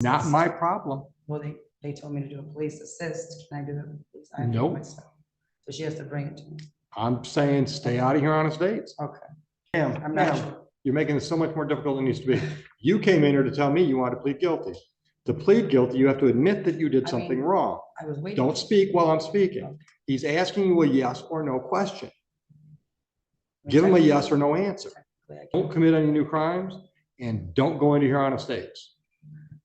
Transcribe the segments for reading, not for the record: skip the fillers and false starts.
Not my problem. Well, they told me to do a police assist. Can I do that? Please? I have to do Nope. myself. So she has to bring it to me. I'm saying stay out of here on estates. Okay. Ma'am, I'm not ma'am, sure. you're making it so much more difficult than it needs to be. You came in here to tell me you want to plead guilty. To plead guilty, you have to admit that you did something wrong. I was waiting. Don't speak while I'm speaking. He's asking you a yes or no question. Give him a yes or no answer. Don't commit any new crimes and don't go into here on estates.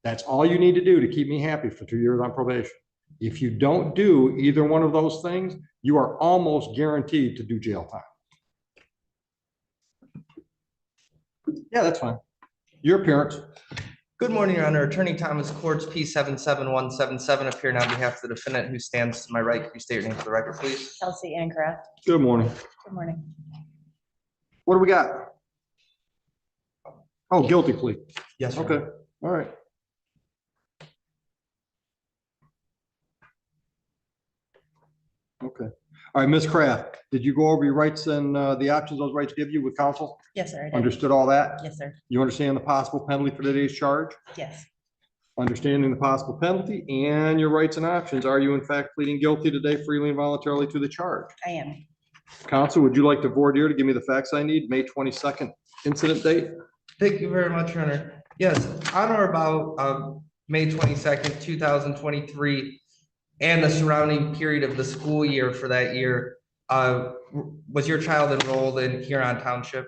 That's all you need to do to keep me happy for 2 years on probation. If you don't do either one of those things, you are almost guaranteed to do jail time. Yeah, that's fine. Your appearance. Good morning, Your Honor. Attorney Thomas Courts, P77177, appearing on behalf of the defendant who stands to my right. Can you state your name for the record, please? Kelsey Ancraft. Good morning. Good morning. What do we got? Oh, guilty plea. Yes, Your Okay. Honor. All right. Okay. All right, Ms. Kraft, did you go over your rights and the options those rights give you with counsel? Yes, sir. I did. Understood all that? Yes, sir. You understand the possible penalty for today's charge? Yes. Understanding the possible penalty and your rights and options, are you in fact pleading guilty today freely and voluntarily to the charge? I am. Counsel, would you like to voir dire to give me the facts I need? May 22nd incident date? Thank you very much, Your Honor. Yes, on or about May 22nd, 2023, and the surrounding period of the school year for that year, was your child enrolled in Huron Township?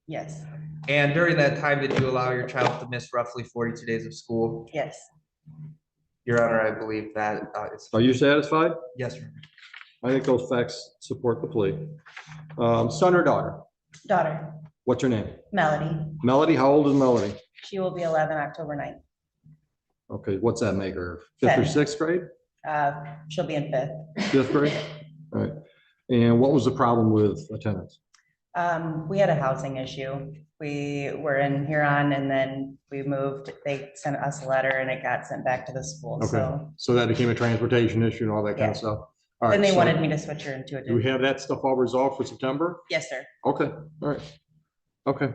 Yes. And during that time, did you allow your child to miss roughly 42 days of school? Yes. Your Honor, I believe that is. Are you satisfied? Yes, Your Honor. I think those facts support the plea. Son or daughter? Daughter. What's her name? Melody. Melody, how old is Melody? She will be 11 October 9th. Okay, what's that make her? Fifth or 10th. sixth grade? She'll be in 5th. Fifth grade? All right. And what was the problem with attendance? We had a housing issue. We were in Huron and then we moved. They sent us a letter and it got sent back to the school. Okay, so that became a transportation issue and all that kind of Yeah. stuff. All right. Then they so wanted me to switch her into a do we different. have that stuff all resolved for September? Yes, sir. Okay, all right. Okay.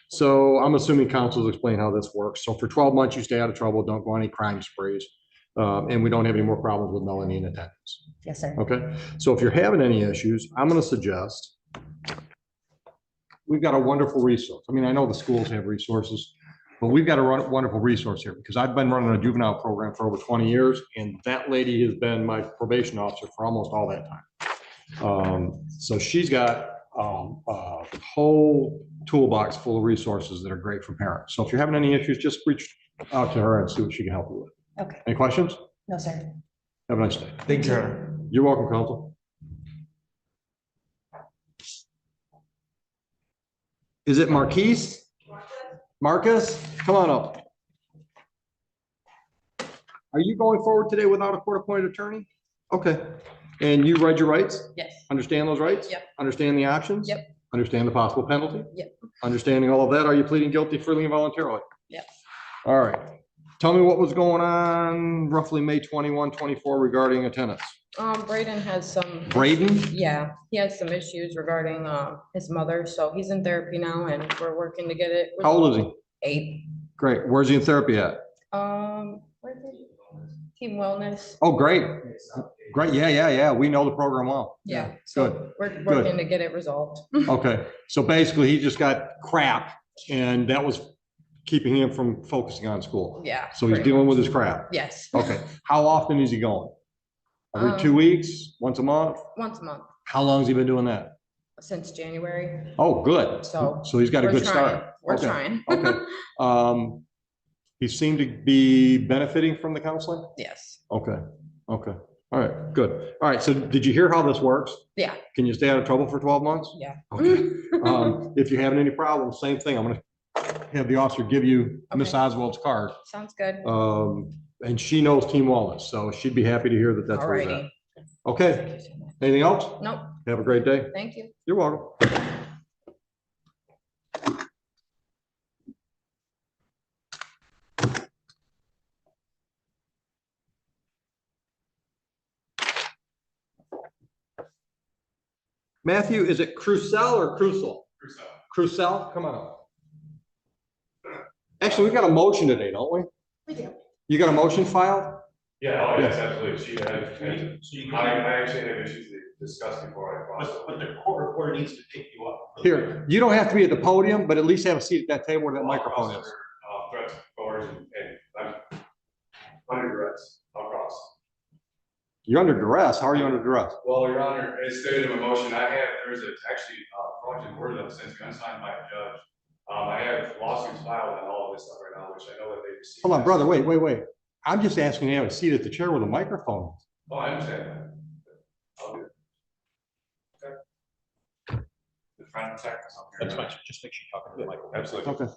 So I'm assuming counsel will explain how this works. So for 12 months, you stay out of trouble, don't go on any crime sprees. And we don't have any more problems with Melanie in attendance. Yes, sir. Okay, so if you're having any issues, I'm going to suggest we've got a wonderful resource. I mean, I know the schools have resources, but we've got a wonderful resource here because I've been running a juvenile program for over 20 years, and that lady has been my probation officer for almost all that time. So she's got a whole toolbox full of resources that are great for parents. So if you're having any issues, just reach out to her and see what she can help you with. Okay. Any questions? No, sir. Have a nice day. Thank you, Your Honor. You're welcome, counsel. Is it Marquise? Marcus, come on up. Are you going forward today without a court-appointed attorney? Okay. And you read your rights? Yes. Understand those rights? Yep. Understand the options? Yep. Understand the possible penalty? Yep. Understanding all of that, are you pleading guilty freely and voluntarily? Yep. All right. Tell me what was going on roughly May 21, 24 regarding attendance. Braden has some. Braden? Yeah, he has some issues regarding his mother, so he's in therapy now and we're working to get it. How old is he? 8. Great. Where's he in therapy at? Where is it? Team Wellness. Oh, great. Great. Yeah. We know the program well. Yeah. Good. We're working to get it resolved. Okay. So basically he just got crap and that was keeping him from focusing on school. Yeah. So he's pretty dealing much. with his crap. Yes. Okay. How often is he going? Every 2 weeks? Once a month? Once a month How long has he been doing that? since January. Oh, good. So he's got a we're good trying. start. We're Okay. trying. Okay. He seemed to be benefiting from the counseling? Yes. Okay. Okay. All right, good. All right. So did you hear how this works? Yeah. Can you stay out of trouble for 12 months? Yeah. Okay. If you're having any problems, same thing. I'm gonna have the officer give you Miss Okay. Oswald's card. Sounds good. And she knows Team Wellness, so she'd be happy to hear that that's where it's Alrighty. at. Okay. Anything else? Nope. Have a great day. Thank you. You're welcome. Matthew, is it Crucell or Crucial? Crucell, come on up. Actually, we've got a motion today, don't we? You got a motion filed? Yeah, oh, yes, absolutely. She had, and I actually had issues to discuss before I crossed. But the court reporter needs to pick you up. Here, you don't have to be at the podium, but at least have a seat at that table where that microphone is. Threats, coercion, and I'm under duress, I'll cross. You're under duress. How are you under duress? Well, Your Honor, as stated in my motion, there's actually project word that was sent to me unsigned by a judge. I have lawsuits filed on all of this stuff right now, which I know that they received. Hold on, brother. Wait. I'm just asking you to have a seat at the chair with a microphone. Oh, I understand that. I'll do it. Okay. The front check. That's fine, just make sure you're talking to the microphone. Absolutely. Okay.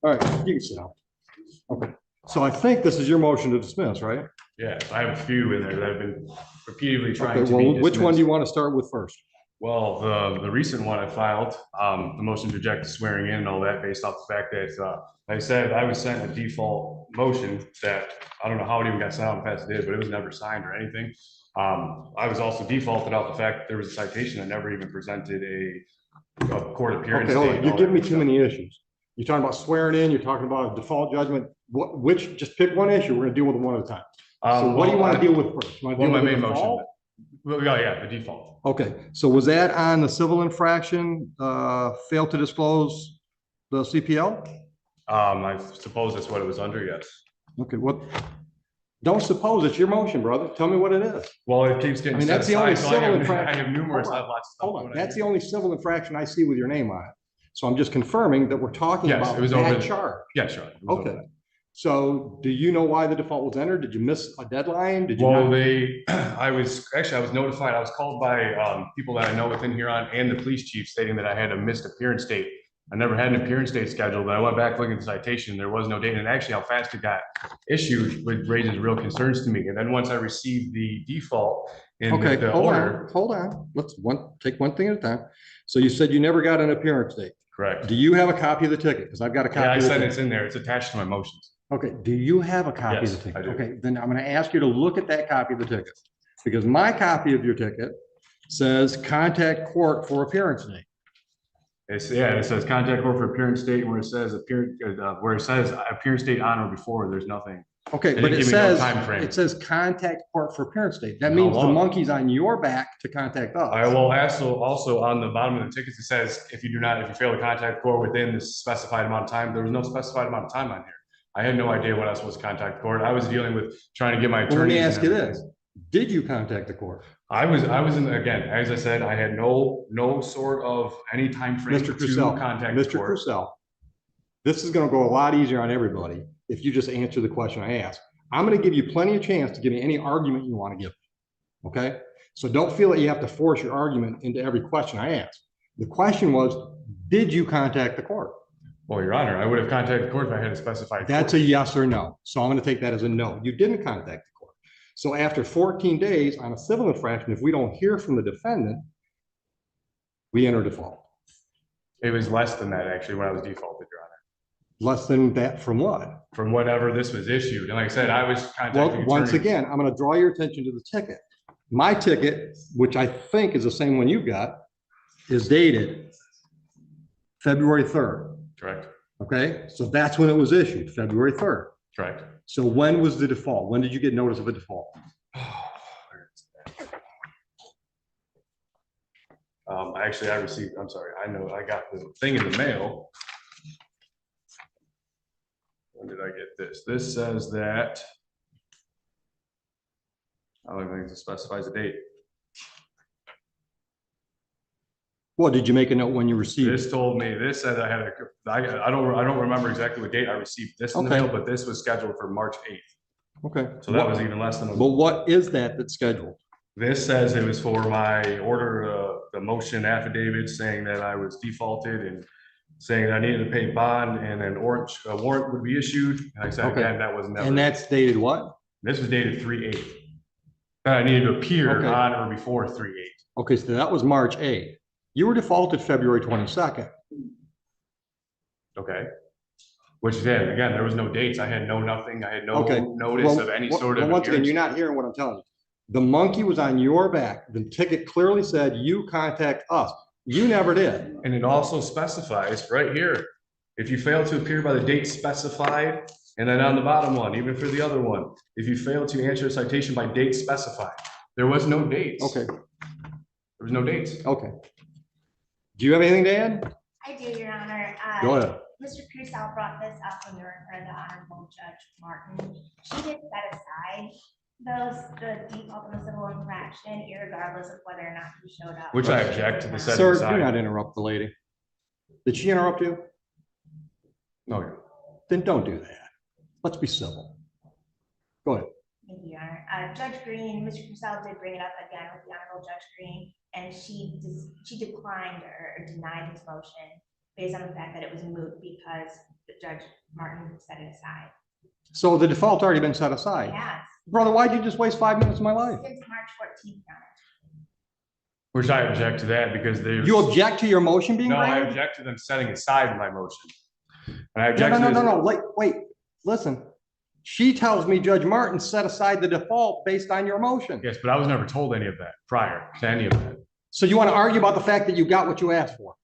All right, you can sit down. Okay. So I think this is your motion to dismiss, right? Yeah, I have a few in there that I've been repeatedly trying Okay, to be well, which one do dismissed. you want to start with first? Well, the recent one I filed, the motion to reject the swearing in and all that based off the fact that, like I said, I was sent a default motion that, I don't know how it even got sent out past it, but it was never signed or anything. I was also defaulted out the fact that there was a citation. I never even presented a court appearance. Okay, hold date on. and You're all giving me that too stuff. many issues. You're talking about swearing in, you're talking about a default judgment. Just pick one issue. We're gonna deal with them one at a time. So what do you want to deal with first? You wanna Well, deal my with the main motion. default? Well, yeah, the default. Okay, so was that on the civil infraction, failed to disclose the CPL? I suppose that's what it was under, yes. Okay, what? Don't suppose, it's your motion, brother. Tell me what it is. Well, it keeps getting. I mean, set that's the only aside, so I civil have- infraction. I have numerous, Hold I on, have lots of stuff. Hold on, going that's the here. only civil infraction I see with your name on it. So I'm just confirming that we're talking Yes, about it was that over- charge. Yeah, sure. it was over Okay. So do you know why the default was entered? Did you miss a deadline? Did you Well, not? I was notified, I was called by people that I know within Huron and the police chief stating that I had a missed appearance date. I never had an appearance date scheduled, but I went back looking at the citation, there was no date, and actually how fast it got issued raises real concerns to me. And then once I received the default in Okay, the hold order. on, hold on. Let's take one thing at a time. So you said you never got an appearance date. Correct. Do you have a copy of the ticket? Because I've got a Yeah, copy I of the said ticket. it's in there, it's attached to my motions. Okay, do you have a copy of Yes, the ticket? I do. Okay, then I'm gonna ask you to look at that copy of the ticket. Because my copy of your ticket says contact court for appearance date. It says contact court for appearance date, where it says appearance date on or before, there's nothing. Okay, They but didn't it give me no says, time frame. it says contact court for appearance date. That How means the long? monkey's on your back to contact us. I will also on the bottom of the tickets, it says, if you fail to contact court within the specified amount of time, there was no specified amount of time on here. I had no idea when I was supposed to contact court. I was dealing with trying to get my Well, let attorney. me ask you this. Did you contact the court? I was again, as I said, I had no sort of any time frame Mr. to Crucell, contact the Mr. court. Crucell, this is gonna go a lot easier on everybody if you just answer the question I asked. I'm gonna give you plenty of chance to give me any argument you want to give. Okay? So don't feel that you have to force your argument into every question I ask. The question was, did you contact the court? Well, Your Honor, I would have contacted the court if I had a specified. That's a yes or no. So I'm gonna take that as a no. You didn't contact the court. So after 14 days on a civil infraction, if we don't hear from the defendant, we enter default. It was less than that actually when I was defaulted, Your Honor. Less than that from what? From whatever this was issued. And like I said, I was contacting. Well, once attorneys. again, I'm gonna draw your attention to the ticket. My ticket, which I think is the same one you got, is dated February 3rd, Correct, okay? So that's when it was issued, February 3rd. correct. So when was the default? When did you get notice of a default? Actually, I'm sorry, I know I got the thing in the mail. When did I get this? This says that. I don't think it specifies a date. Well, did you make a note when you received it? This said I don't remember exactly what date I received this in the Okay. mail, but this was scheduled for March 8th. Okay. So that was even less than. But what is that that's scheduled? This says it was for my order, the motion affidavit saying that I was defaulted and saying that I needed to pay bond and an a warrant would be issued. And I said, Okay. again, that was never. And that's dated what? This was dated 3/8. That I needed to appear Okay. on or before 3/8. Okay, so that was March 8th. You were defaulted February 22nd. Okay. Which then, again, there was no dates. I had nothing. I had no Okay. notice Well, of any well, sort of. well, once again, appearance. you're not hearing what I'm telling you. The monkey was on your back. The ticket clearly said you contact us. You never did. And it also specifies right here, if you fail to appear by the date specified And then on the bottom one, even for the other one, if you fail to answer a citation by date specified, there was no dates. Okay, There was no dates. okay. Do you have anything to add? I do, Your Honor. Go ahead. Mr. Crusoe brought this up when we were in front of the Honorable Judge Martin. She did set aside the default of a civil infraction, irregardless of whether or not he showed up. Which I object to the setting Sir, do aside. not interrupt the lady. Did she interrupt you? No, Then don't do that. Let's be civil. Go ahead. Thank you, Your Honor. Judge Green, Mr. Crusoe did bring it up again with the Honorable Judge Green, and she declined or denied his motion based on the fact that it was moot because the Judge Martin set it aside. So the default's already been set aside. Yes, Brother, why'd you just waste 5 minutes of my life? since March 14th, Your Honor. which I object to that because they. You object to your motion being No, I granted? object to them setting aside my motion. And I No, object no, to no, this. no, no, wait, listen. She tells me Judge Martin set aside the default based on your motion. Yes, but I was never told any of that prior to any of that. So you want to argue about the fact that you got what you asked for?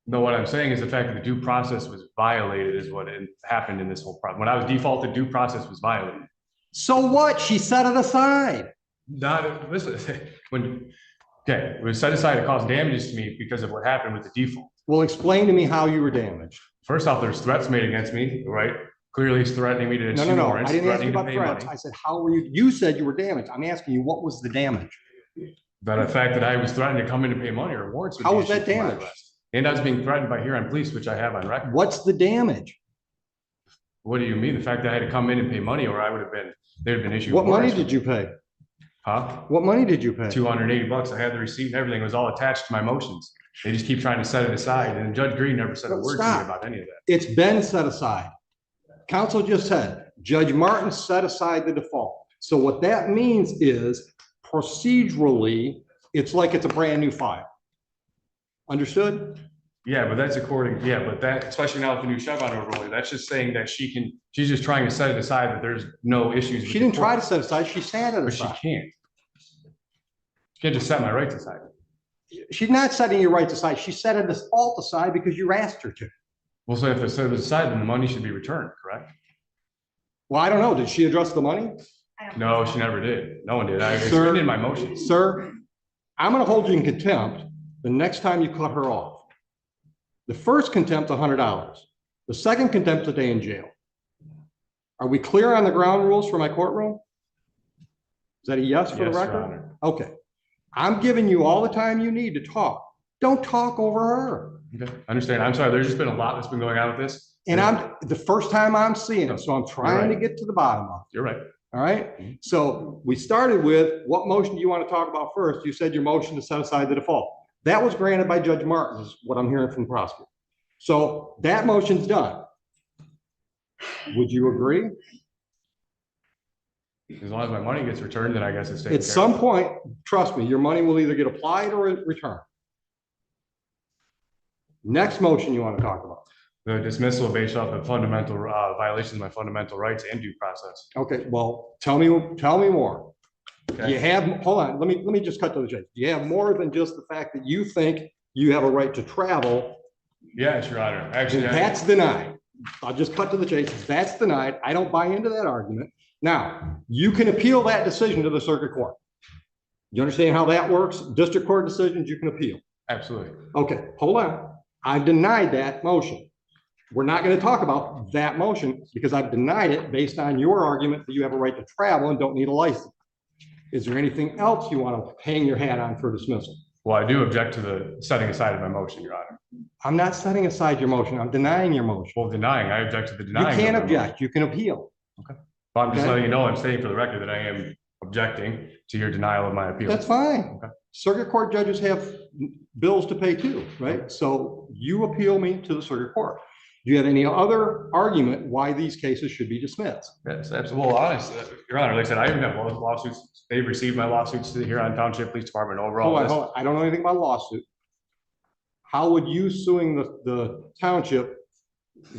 No, what I'm saying is the fact that the due process was violated is what happened in this whole problem. When I was defaulted, due process was violated. So what? She set it aside. Not, listen, okay, it was set aside to cause damages to me because of what happened with the default. Well, explain to me how you were damaged. First off, there's threats made against me, right? Clearly he's threatening me to No, issue no, no. I warrants, didn't ask you threatening to about pay threats. money. I said, how were you? You said you were damaged. I'm asking you, what was the damage? But the fact that I was threatened to come in and pay money or warrants. would How be was that issued for my damage? arrest. And I was being threatened by Huron Police, which I have on record. What's the damage? What do you mean? The fact that I had to come in and pay money or I would have been, they'd have been issued. What money warrants. did you pay? Huh? What money did you pay? $280. I had the receipt and everything. It was all attached to my motions. They just keep trying to set it aside. And Judge Green never said a word to me Stop. about any of that. It's been set aside. Counsel just said, Judge Martin set aside the default. So what that means is procedurally, it's like it's a brand new file. Understood? Yeah, but that's according, yeah, but that, especially now with the new Chevron overlay, that's just saying that she's just trying to set it aside, that there's no issues. with She the didn't try court. to set it aside, she sat it But she aside. can't. She can't just set my rights aside. She's not setting your rights aside, she set a default aside because you asked her to. Well, so if it's set aside, then the money should be returned, correct? Well, I don't know, did she address the money? I don't No, think so. she never did. No one did. I Sir. explained in my motions. Sir, I'm gonna hold you in contempt the next time you cut her off. The first contempt, $100. The second contempt, a day in jail. Are we clear on the ground rules for my courtroom? Is that a yes for the Yes, Your record? Honor. Okay. I'm giving you all the time you need to talk. Don't talk over her. Okay, I understand. I'm sorry. There's just been a lot that's been going on with this. And I'm, the first time I'm seeing it, so I'm trying to get to the bottom of You're right. it, all right? So we started with, what motion do you want to talk about first? You said your motion to set aside the default. That was granted by Judge Martin, is what I'm hearing from the prosecutor. So that motion's done. Would you agree? As long as my money gets returned, then I guess it's taken At care some of. point, trust me, your money will either get applied or returned. Next motion you want to talk about. The dismissal based off of fundamental violations of my fundamental rights and due process. Okay, well, tell me more. Do you Okay. have, hold on, let me just cut to the chase. Do you have more than just the fact that you think you have a right to travel? Yes, Your Honor. Actually, That's denied. I'll just cut to the chase. That's denied. I don't buy into that argument. Now, you can appeal that decision to the circuit court. You understand how that works? District court decisions, you can appeal. absolutely. Okay, hold on. I've denied that motion. We're not going to talk about that motion because I've denied it based on your argument that you have a right to travel and don't need a license. Is there anything else you want to hang your hat on for dismissal? Well, I do object to the setting aside of my motion, Your Honor. I'm not setting aside your motion. I'm denying your motion. Well, denying, I object to the You denying. can't of my motion. object. You can appeal. But I'm just Okay. letting you know, I'm stating for the record that I am objecting to your denial of my appeal. That's fine. Okay. Circuit court judges have bills to pay too, right? So you appeal me to the circuit court. Do you have any other argument why these cases should be dismissed? Yes, absolutely. Well, honest, Your Honor, like I said, I even have lawsuits. They've received my lawsuits to the Huron Township Police Department overall. Hold on. I don't know anything about lawsuit. How would you suing the township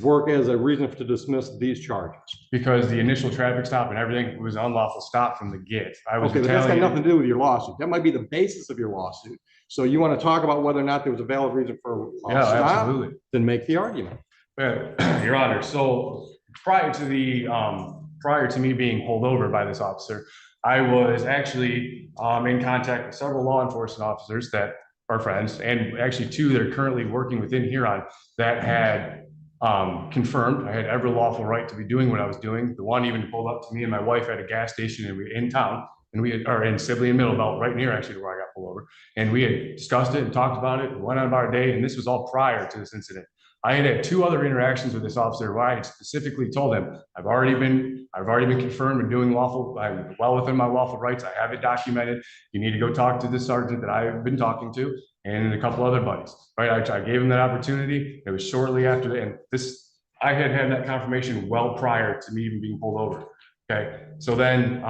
work as a reason to dismiss these charges? Because the initial traffic stop and everything was an unlawful stop from the get. I was Okay, but that's got retaliating. nothing to do with your lawsuit. That might be the basis of your lawsuit. So you want to talk about whether or not there was a valid reason for a Yeah, stop? absolutely. Then make the argument. Yeah, Your Honor, so prior to me being pulled over by this officer, I was actually in contact with several law enforcement officers that are friends, and actually two that are currently working within Huron that had confirmed I had every lawful right to be doing what I was doing. The one even pulled up to me and my wife at a gas station, and we were in town, and we are in Sibley and Middlebelt, right near actually where I got pulled over. And we had discussed it and talked about it and went on about our day. And this was all prior to this incident. I had two other interactions with this officer where I specifically told him, I've already been confirmed and doing lawful, I'm well within my lawful rights. I have it documented. You need to go talk to the sergeant that I've been talking to and a couple other buddies, right? I gave him that opportunity. It was shortly after that. And I had that confirmation well prior to me even being pulled over. Okay. So then,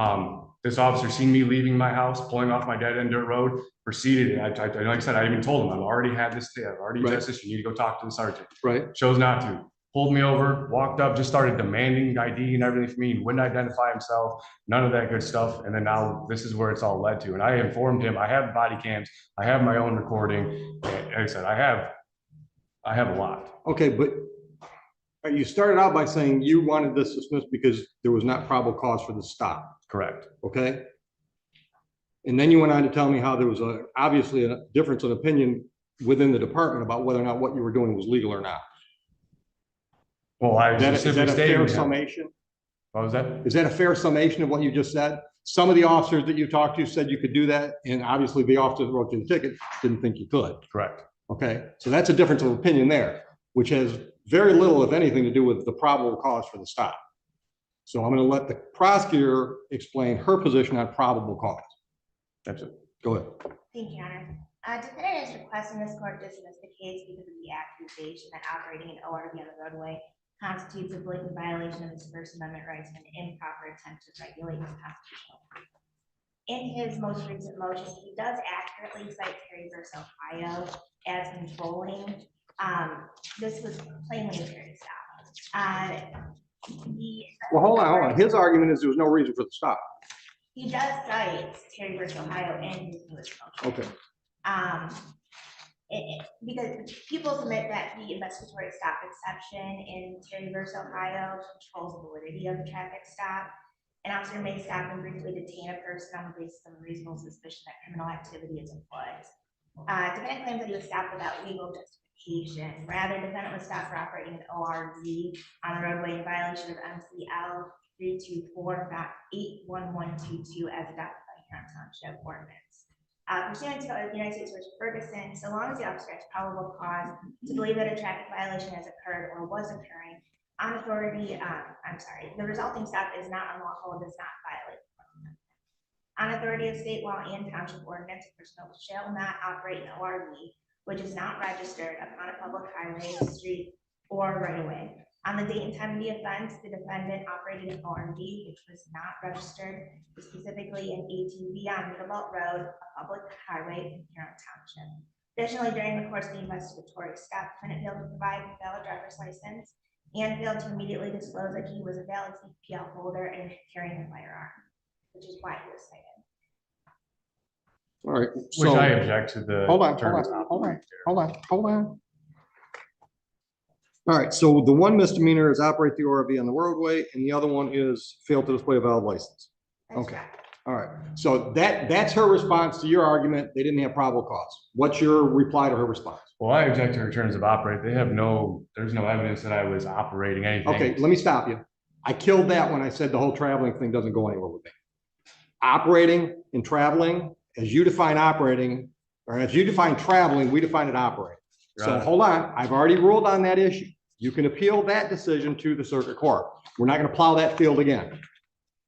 this officer seen me leaving my house, pulling off my dead end dirt road, proceeded. Like I said, I even told him, I've already had this, I've already addressed this. You need to go talk to the sergeant. Right. Chose not to. Pulled me over, walked up, just started demanding ID and everything from me, and wouldn't identify himself, none of that good stuff. And then now this is where it's all led to. And I informed him, I have body cams, I have my own recording. Like I said, I have a lot. Okay, but you started out by saying you wanted this dismissed because there was not probable cause for the stop. Correct. Okay. And then you went on to tell me how there was obviously a difference of opinion within the department about whether or not what you were doing was legal or not. Well, I Is that a specifically fair stated. summation? What was that? Is that a fair summation of what you just said? Some of the officers that you talked to said you could do that, and obviously the officer that wrote you the ticket didn't think you could. Correct. Okay, so that's a difference of opinion there, which has very little, if anything, to do with the probable cause for the stop. So I'm going to let the prosecutor explain her position on probable cause. That's it. Go ahead. Thank you, Your Honor. Defendant is requesting this court dismiss the case because of the accusation that operating an ORV on the roadway constitutes a blatant violation of his First Amendment rights and an improper attempt to regulate his constitutional freedom. In his most recent motion, he does accurately cite Terry versus Ohio as controlling. This was plainly a Terry stop. Well, hold on. His argument is there was no reason for the stop. He does cite Terry versus Ohio in his newest motion. Okay. Because people submit that the investigatory stop exception in Terry versus Ohio controls the validity of the traffic stop. An officer may stop and briefly detain a person on the basis of a reasonable suspicion that criminal activity is afoot. Defendant claims that he was stopped without legal justification. Rather, defendant was stopped for operating an ORV on a roadway in violation of MCL 324.81122 as adopted by Huron Township ordinance. Pursuant to the United States versus Ferguson, so long as the officer has probable cause to believe that a traffic violation has occurred or was occurring, the resulting stop is not unlawful and does not violate the Fourth Amendment. On authority of state law and township ordinance, a person shall not operate an ORV which is not registered upon a public highway, street, or right of way. On the date and time of the offense, the defendant operated an ORV which was not registered, specifically an ATV on Middlebelt Road, a public highway in Huron Township. Additionally, during the course of the investigatory stop, defendant failed to provide a valid driver's license and failed to immediately disclose that he was a valid CPL holder and carrying a firearm, which is why he was cited. All right. Which I object to the. Hold on. All right, so the one misdemeanor is operate the ORV on the roadway, and the other one is fail to display a valid license. That's Okay. correct. All right, so that's her response to your argument. They didn't have probable cause. What's your reply to her response? Well, I object to her terms of operate. There's no evidence that I was operating anything. Okay, let me stop you. I killed that when I said the whole traveling thing doesn't go anywhere with me. Operating and traveling, as you define operating, or as you define traveling, we define it operating. So Right. hold on, I've already ruled on that issue. You can appeal that decision to the circuit court. We're not going to plow that field again.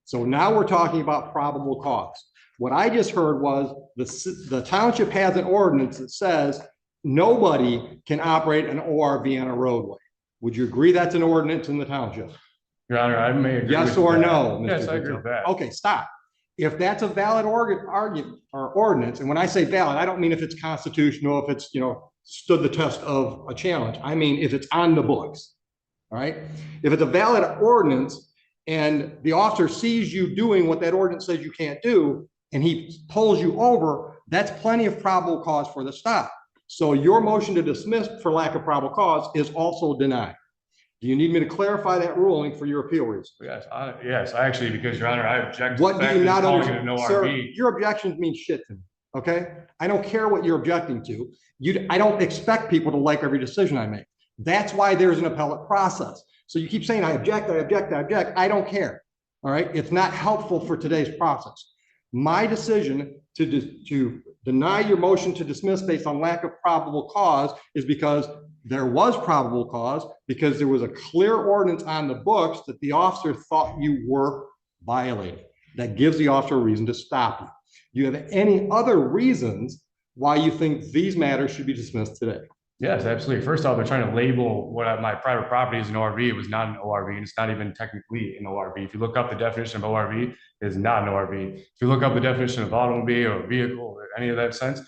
So now we're talking about probable cause. What I just heard was the township has an ordinance that says nobody can operate an ORV on a roadway. Would you agree that's an ordinance in the township? Your Honor, I may agree. Yes with or that. no? Yes, Mr. I agree Vito? with that. Okay, stop. If that's a valid argument or ordinance, and when I say valid, I don't mean if it's constitutional, if it's, stood the test of a challenge. I mean, if it's on the books, all right? If it's a valid ordinance and the officer sees you doing what that ordinance says you can't do, and he pulls you over, that's plenty of probable cause for the stop. So your motion to dismiss for lack of probable cause is also denied. Do you need me to clarify that ruling for your appeal reason? Yes, actually, because Your Honor, I object to the What do fact you that not it's calling it an understand? Sir, ORV. your objections mean shit to me, okay? I don't care what you're objecting to. I don't expect people to like every decision I make. That's why there's an appellate process. So you keep saying, I object, I object, I object. I don't care, all right? It's not helpful for today's process. My decision to deny your motion to dismiss based on lack of probable cause is because there was probable cause, because there was a clear ordinance on the books that the officer thought you were violating. That gives the officer a reason to stop you. Do you have any other reasons why you think these matters should be dismissed today? Yes, absolutely. First off, they're trying to label my private property as an ORV. It was not an ORV, and it's not even technically an ORV. If you look up the definition of ORV, it is not an ORV. If you look up the definition of automobile or vehicle or any of that sense,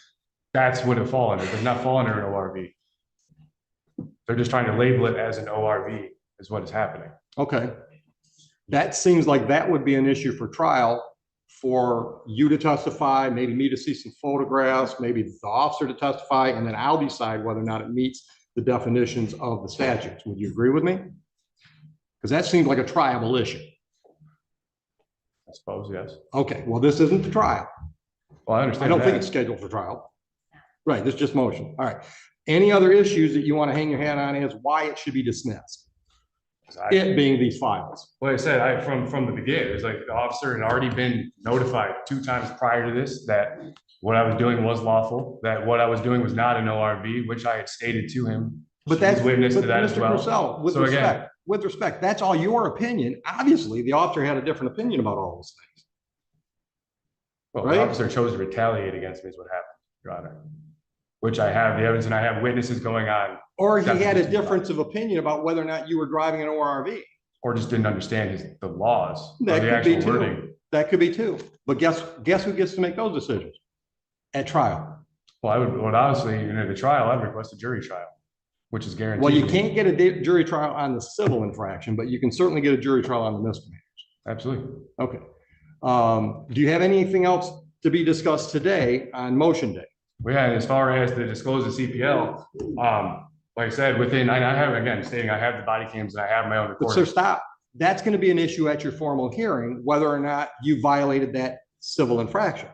that's what it falls under. It does not fall under an ORV. They're just trying to label it as an ORV is what is happening. Okay. That seems like that would be an issue for trial for you to testify, maybe me to see some photographs, maybe the officer to testify, and then I'll decide whether or not it meets the definitions of the statutes. Would you agree with me? Because that seems like a triable issue. I suppose, yes. Okay, well, this isn't the trial. Well, I I understand don't think that. it's scheduled for trial. Right, this is just motion. All right. Any other issues that you want to hang your hat on as why it should be dismissed? It being these files. Like I said, from the beginning, it's like the officer had already been notified 2 times prior to this that what I was doing was lawful, that what I was doing was not an ORV, which I had stated to him. But that's He's witness to that as Mr. well. Purcell, So again, with respect, that's all your opinion. Obviously, the officer had a different opinion about all those things. well, right? the officer chose to retaliate against me is what happened, Your Honor. Which I have the evidence and I have witnesses going on, Or he had a difference of opinion about whether or not you were driving an ORV. or just didn't understand the laws. or That the could be actual too. wording. That could be too. But guess who gets to make those decisions? At trial. Well, honestly, in the trial, I'd request a jury trial, which is guaranteed. Well, you can't get a jury trial on the civil infraction, but you can certainly get a jury trial on the misdemeanors. Absolutely. Okay. Do you have anything else to be discussed today on motion day? Well, yeah, and as far as the disclosed CPL, like I said, I have, again, stating I have the body cams and I have my own But sir, recording. stop. That's going to be an issue at your formal hearing, whether or not you violated that civil infraction.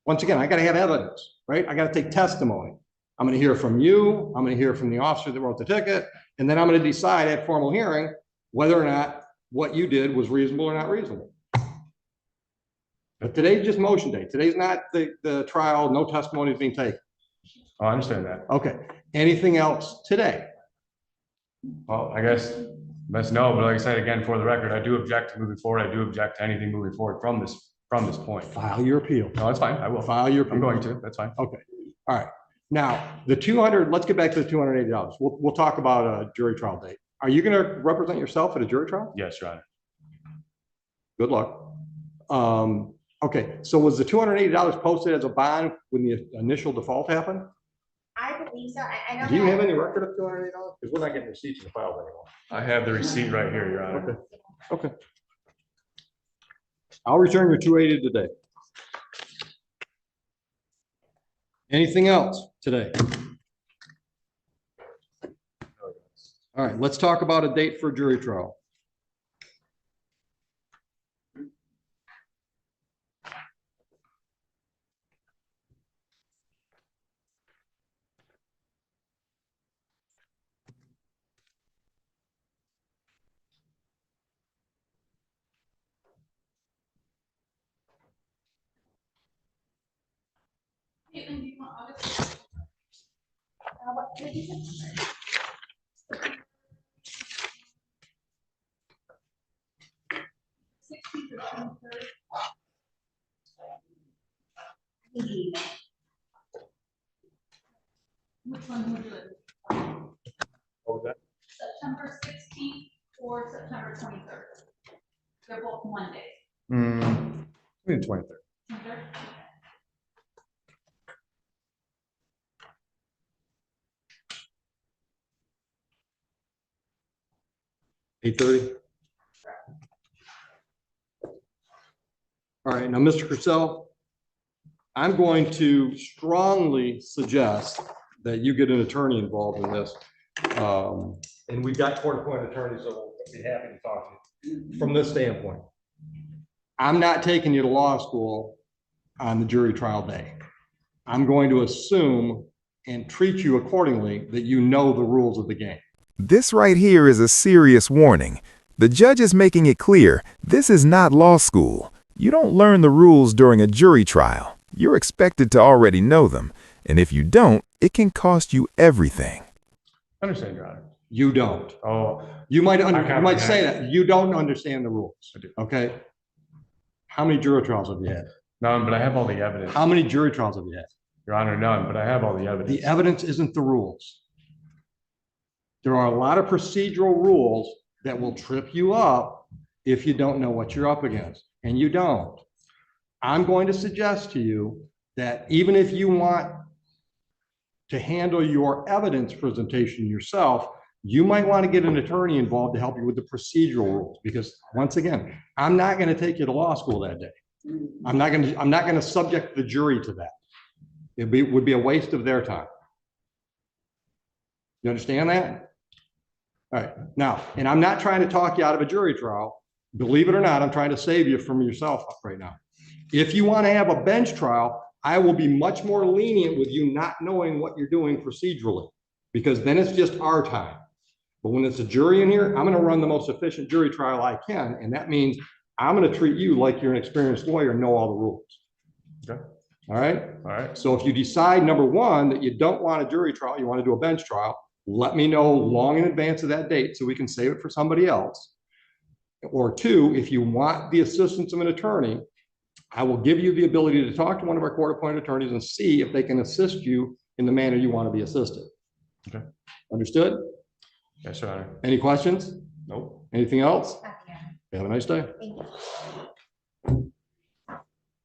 Once again, I got to have evidence, right? I got to take testimony. I'm going to hear from you. I'm going to hear from the officer that wrote the ticket. And then I'm going to decide at formal hearing whether or not what you did was reasonable or not reasonable. But today's just motion day. Today's not the trial. No testimony is being taken. Oh, I understand that. Okay. Anything else today? Well, I guess that's no, but like I said, again, for the record, I do object to moving forward. I do object to anything moving forward from this point. File your appeal. No, that's fine. I will. File your I'm appeal. going to. That's fine. Okay. All right. Now, the 200, let's get back to the $280. We'll talk about a jury trial date. Are you going to represent yourself at a jury trial? Yes, Your Honor. Good luck. Okay. So was the $280 posted as a bond when the initial default happened? I believe so. I know. Do you that- have any record of $280? Because we're not getting receipts in the file anymore. I have the receipt right here, Your Honor. Okay. Okay. I'll return your 280 today. Anything else today? All right, let's talk about a date for jury trial. Which one would you like? What was that? September 16th or September 23rd? They're both Mondays. Maybe the 23rd. 23rd? 8:30. All right, now, Mr. Purcell, I'm going to strongly suggest that you get an attorney involved in this, And we've got court-appointed attorneys that will be happy to talk to you from this standpoint. I'm not taking you to law school on the jury trial day. I'm going to assume and treat you accordingly that you know the rules of the game. This right here is a serious warning. The judge is making it clear this is not law school. You don't learn the rules during a jury trial. You're expected to already know them. And if you don't, it can cost you everything. I understand, Your Honor. You don't. Oh, You might say comprehend. that. You don't understand the rules. I do. Okay? How many jury trials have you had? None, but I have all the evidence. How many jury trials have you had? Your Honor, none, but I have all the evidence. The evidence isn't the rules. There are a lot of procedural rules that will trip you up if you don't know what you're up against, and you don't. I'm going to suggest to you that even if you want to handle your evidence presentation yourself, you might want to get an attorney involved to help you with the procedural rules, because once again, I'm not going to take you to law school that day. I'm not going to subject the jury to that. It would be a waste of their time. You understand that? All right. Now, and I'm not trying to talk you out of a jury trial. Believe it or not, I'm trying to save you from yourself right now. If you want to have a bench trial, I will be much more lenient with you not knowing what you're doing procedurally, because then it's just our time. But when it's a jury in here, I'm going to run the most efficient jury trial I can. And that means I'm going to treat you like you're an experienced lawyer and know all the rules. Okay. All right. All right. So if you decide, number one, that you don't want a jury trial, you want to do a bench trial, let me know long in advance of that date so we can save it for somebody else. Or two, if you want the assistance of an attorney, I will give you the ability to talk to one of our court-appointed attorneys and see if they can assist you in the manner you want to be assisted. Okay. Understood? Yes, Your Honor. Any questions? Nope. Anything else? Yeah. Have a nice day. Thank you.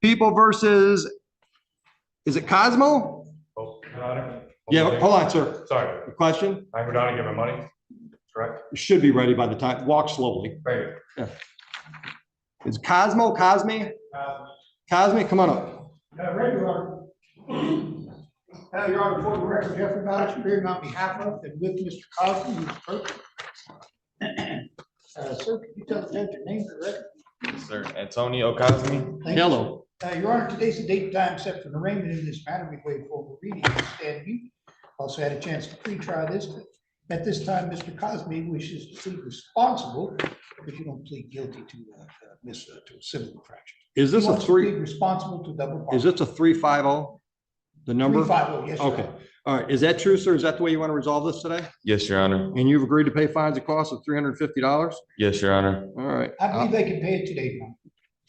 People versus, is it Cosmo? Oh, Your Honor. Yeah, hold on, sir. Sorry. A question? I go down and get my money, correct? You should be ready by the time, walk slowly. Right. Is Cosmo, Cosme? Cosme, come on up. Your Honor, for the record, Jeffrey Dodge, appearing on behalf of and with Mr. Cosby, who's approaching. Sir, could you tell the judge your name for the record? Yes, sir. Antonio Cosme. Thank you. Hello. Your Honor, today's the date and time set for an arraignment in this matter. We wait for the reading and stand mute. Also had a chance to pre-try this. At this time, Mr. Cosby wishes to plead responsible, but you don't plead guilty to a civil infraction. Is this He a wants to plead three, responsible to double. is this a 350? The number? 350, yes, Your Okay. Honor. All right. Is that true, sir? Is that the way you want to resolve this today? Yes, Your Honor. And you've agreed to pay fines and costs of $350? Yes, Your Honor. All right. I believe they can pay it today, Your Honor.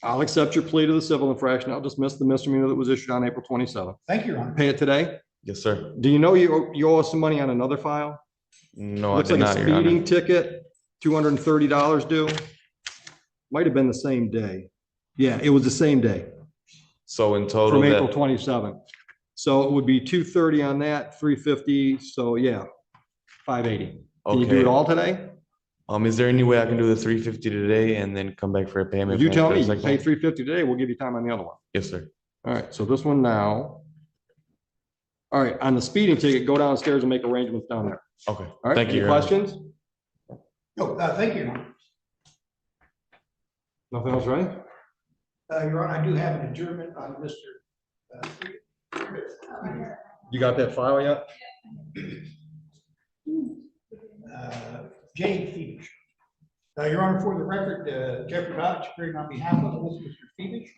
I'll accept your plea to the civil infraction. I'll dismiss the misdemeanor that was issued on April 27th. Thank you, Your Honor. Pay it today? Yes, sir. Do you know you owe us some money on another file? No, I Looks did like a not, Your Honor. speeding ticket, $230 due. Might have been the same day. Yeah, it was the same day So in total, from April that, 27th. So it would be 230 on that, 350. So yeah, 580. Can you do Okay. it all today? is there any way I can do the 350 today and then come back for a payment? You plan tell for me, the you second pay one? 350 today, we'll give you time on the other one. Yes, sir. All right, so this one now. All right, on the speeding ticket, go downstairs and make arrangements down there. Okay. All right, Thank you, any Your Honor. questions? No, thank you, Your Honor. Nothing else, right? Your Honor, I do have an adjournment on Mr. You got that file yet? Jay Phoebus. Your Honor, for the record, Jeffrey Dodge, appearing on behalf of Mr. Phoebus.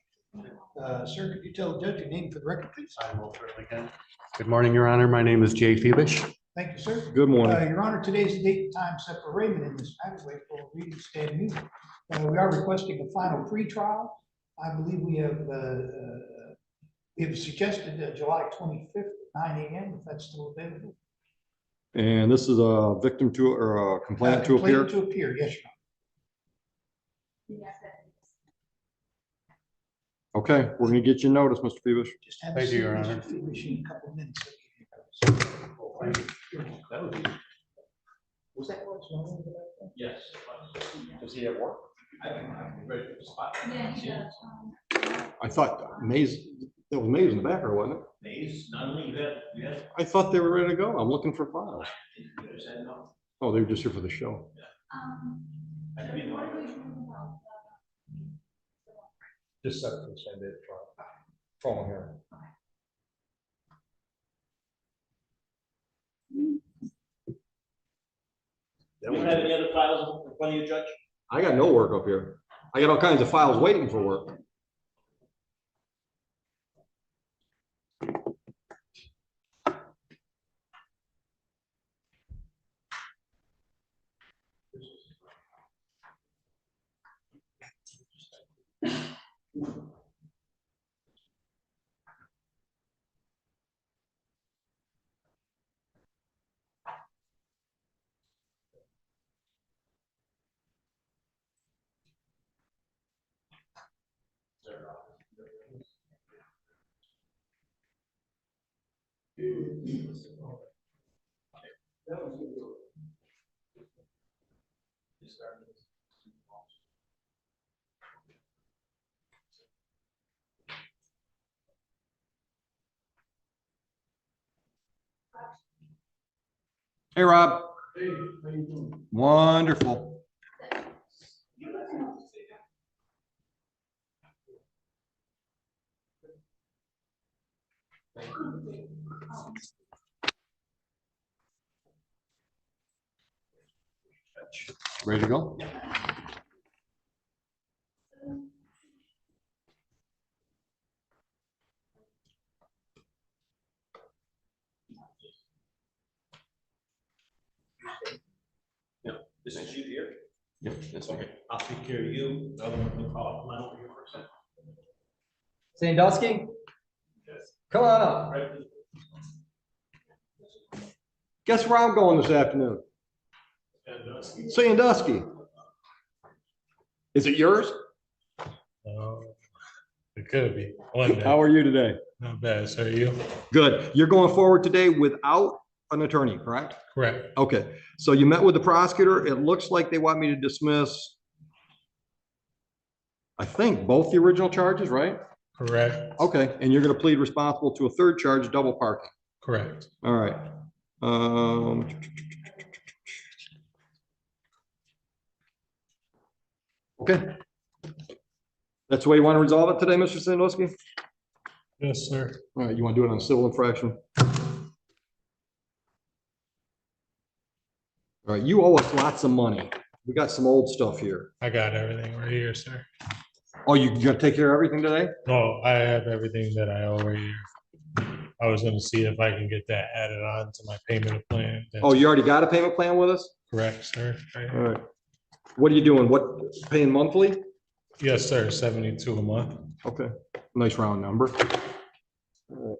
Sir, could you tell the judge your name for the record, please? I will certainly can. Good morning, Your Honor. My name is Jay Phoebus. Thank you, sir. Good morning. Your Honor, today's the date and time set for arraignment in this matter. Wait for reading, stand mute. We are requesting a final pretrial. I believe we have suggested July 25th, 9 a.m., if that's still available. And this is a victim to, or a complainant to appear? Complainant to appear, yes, Your Honor. Okay, we're gonna get you notice, Mr. Phoebus. Just have Thank a you, Your seat, Honor. Mr. Phoebus, in a couple of minutes. Was that what's wrong with that? Yes. Does he have work? Yeah, he does. I thought Mays, That was Maze in the back row, wasn't it? Maze, not only you have. I thought they were ready to go. I'm looking for files. You said no. Oh, they were just here for the show. I could be the one. Just set it for the same day of trial. Phone here. You don't have any other files in front of you, Judge? I got no work up here. I got all kinds of files waiting for work. Hey, Rob. Hey, how you doing? Wonderful. Ready to go? This is you here? Yep, that's okay. I'll take care of you. The other one will call. Come on over here for a second. Sandusky, Yes. come on up. Right. Guess where I'm going this afternoon? Sandusky. Is it yours? It could be. One day. How are you today? Not bad, sir. You? Good. You're going forward today without an attorney, correct? Correct. Okay. So you met with the prosecutor. It looks like they want me to dismiss, I think, both the original charges, right? Correct. Okay. And you're going to plead responsible to a third charge, double parking. Correct. All right. Okay. That's the way you want to resolve it today, Mr. Sandusky? Yes, sir. All right, you want to do it on civil infraction? All right, you owe us lots of money. We got some old stuff here. I got everything right here, sir. Oh, you gonna take care of everything today? No, I have everything that I owe right here. I was gonna see if I can get that added on to my payment plan. Oh, you already got a payment plan with us? Correct, sir. Right All here. right. What are you doing? What, paying monthly? Yes, sir. 72 a month. Okay, nice round number. All right.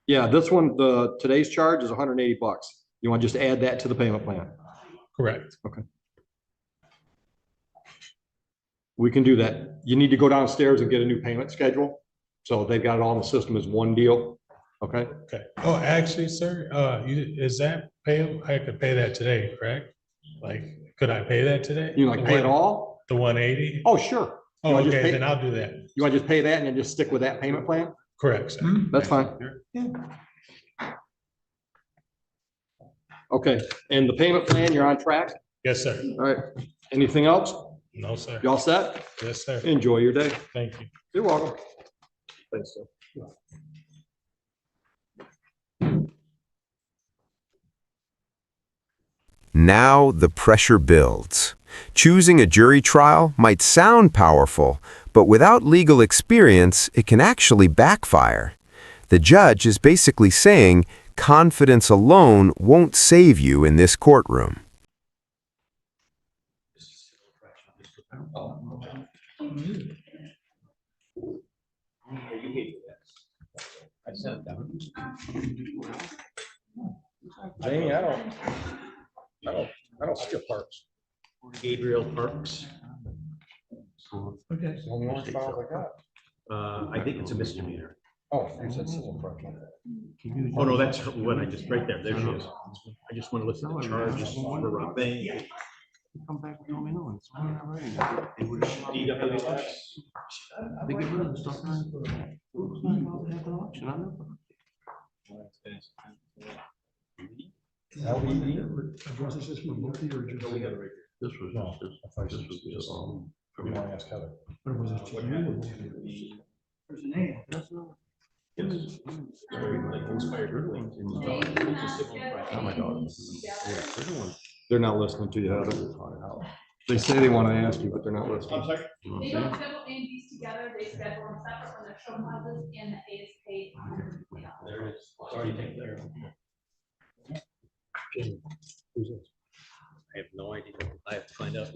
Yeah, this one, today's charge is 180 bucks. You want to just add that to the payment plan? Correct. Okay. We can do that. You need to go downstairs and get a new payment schedule. So they've got it all in the system as one deal. Okay. Okay. Oh, actually, sir, is that payable? I could pay that today, correct? Like, could I pay that today? You like pay it all? The 180? Oh, sure. Oh, You wanna just okay, pay- then I'll do that. You want to just pay that and then just stick with that payment plan? Correct, sir. That's fine. Okay, and the payment plan, you're on track? Yes, sir. All right. Anything else? No, sir. You all set? Yes, sir. Enjoy your day. Thank you. You're welcome. Thanks, sir. Now the pressure builds. Choosing a jury trial might sound powerful, but without legal experience, it can actually backfire. The judge is basically saying confidence alone won't save you in this courtroom. I sent it down. Jamie, I don't see a Parks. Gabriel Parks. Okay. Only orange files I got. I think it's a misdemeanor. Oh, you said civil infraction. Oh, no, that's what I just, right there. There she is. I just want to listen to the charges for Rob. Come back and tell me no. It's all right. They were- They get rid of the stuff. It's not allowed to have an election. I know. Addresses this for both of you or just? This was just, You want to ask Heather? Or was it to you or both of you? There's an A. that's not. Yes. Like inspired. Oh, my God. They're not listening to you, Heather. They say they want to ask you, but they're not listening. I'm sorry? They don't schedule A and B's together, they schedule them separate when they're show causes and the A is paid. There is, it's already taken care of. Who's this? I have no idea. I have to find out.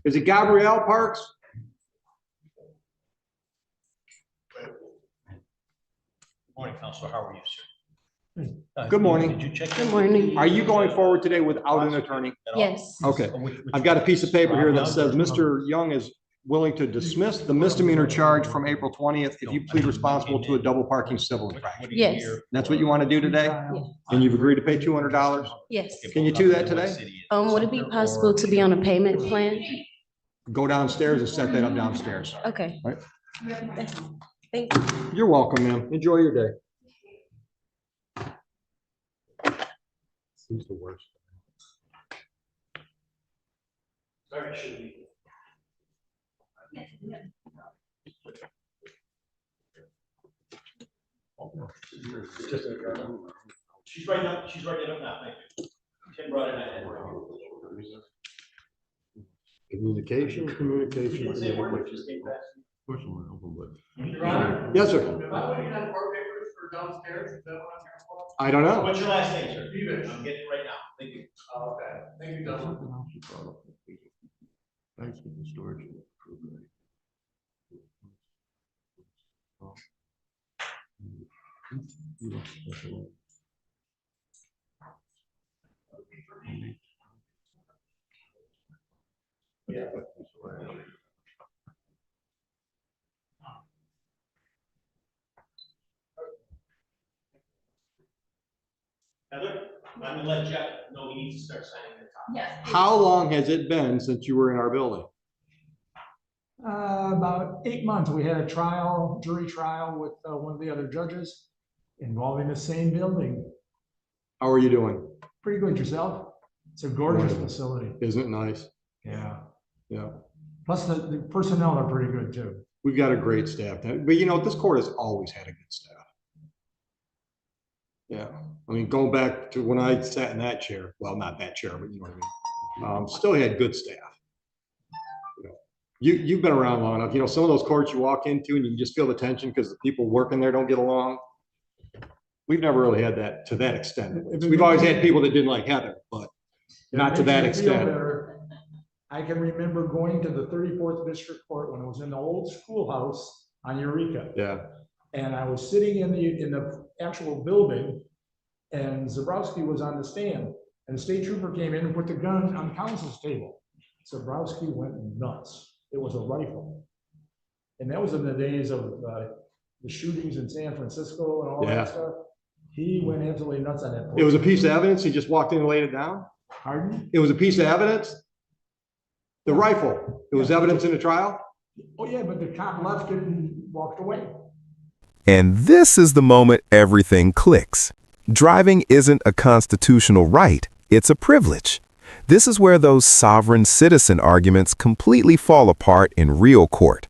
Is it Gabrielle Parks? Morning, Counselor. How are you, sir? Good morning. Did you check? Good morning. Are you going forward today without an attorney? At all? Yes. Okay. Which- I've got a piece of paper here that says Mr. Young is willing to dismiss the misdemeanor charge from April 20th if you plead responsible to a double parking civil infraction. what do you Yes. hear? That's what you want to do today? And you've agreed to pay $200? Yes. Can you do that today? Would it be possible to be on a payment plan? Go downstairs and set that up downstairs. Okay. Right. Thank you. You're welcome, ma'am. Enjoy your day. Who's the worst? Sorry, should we? She's writing up now, thank you. Tim brought it in. Communication. Say a word, just came back. Yes, sir. Am I waiting on court papers for downstairs? Is that what I'm here for? I don't know. What's your last name, sir? I'm getting it right now. Thank you. Okay, thank you, gentlemen. Thanks for the storage. Heather, I'm gonna let Jeff know he needs to start signing the top. Yes. How long has it been since you were in our building? About 8 months. We had a trial, jury trial with one of the other judges involving the same building. How are you doing? Pretty good yourself. It's a gorgeous facility. Isn't it nice? Yeah. Yeah. Plus the personnel are pretty good too. We've got a great staff. But you know, this court has always had a good staff. Yeah. I mean, going back to when I sat in that chair, well, not that chair, but you know what I mean? Still had good staff. You've been around long enough. You know, some of those courts you walk into and you can just feel the tension because the people working there don't get along. We've never really had that to that extent. We've always had people that didn't like Heather, but not to that extent. I can remember going to the 34th District Court when it was in the old schoolhouse on Eureka. Yeah. And I was sitting in the actual building and Zabrowski was on the stand and the state trooper came in and put the gun on counsel's table. Zabrowski went nuts. It was a rifle. And that was in the days of the shootings in San Francisco and all Yeah. that stuff. He went absolutely nuts on that. It was a piece of evidence. He just walked in and laid it down. Pardon? It was a piece of evidence. The rifle. It was evidence in the trial. Oh, yeah, but the cop left it and walked away. And this is the moment everything clicks. Driving isn't a constitutional right, it's a privilege. This is where those sovereign citizen arguments completely fall apart in real court.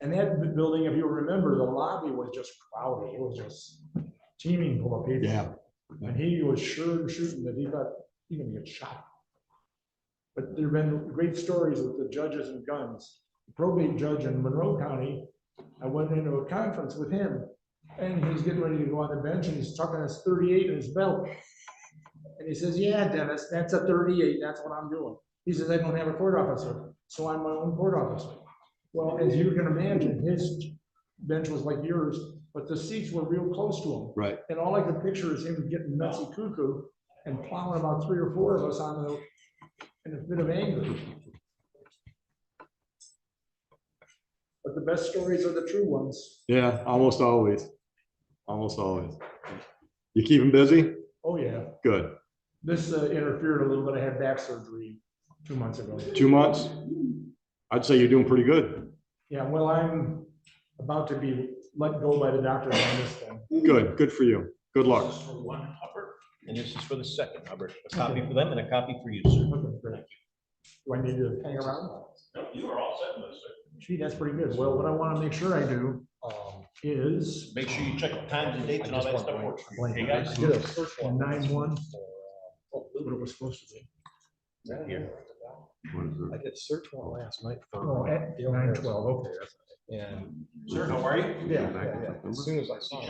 And that building, if you remember, the lobby was just crowded. It was just teeming full of people. Yeah. And he was sure shooting that he thought he was gonna get shot. But there have been great stories with the judges and guns. The probate judge in Monroe County, I went into a conference with him and he's getting ready to go on the bench and he's tucking his 38 in his belt. And he says, yeah, Dennis, that's a 38. That's what I'm doing. He says, I don't have a court officer, so I'm my own court officer. Well, as you can imagine, his bench was like yours, but the seats were real close to him. Right. And all I could picture is him getting nutsy cuckoo and plowing about 3 or 4 of us on the, in a bit of anger. But the best stories are the true ones. Yeah, almost always. Almost always. You keep him busy? Oh, yeah. Good. This interfered a little bit. I had back surgery 2 months ago. 2 months? I'd say you're doing pretty good. Yeah, well, I'm about to be let go by the doctor on this thing. Good, good for you. Good luck. This is for one, Hubbard, and this is for the second, Hubbard. A copy for them and a copy for you, sir. Okay, great. Do I need to hang around? No, you are all set with us, sir. Gee, that's pretty good. Well, what I want to make sure I do is. Make sure you check the times and dates and all that stuff works for you. Okay, I guys? did a search on 9/1. What it was supposed to be. Here. I did a search one last night. Oh, at 9/12, okay. And. Sir, how are you? Yeah. As soon as I saw it.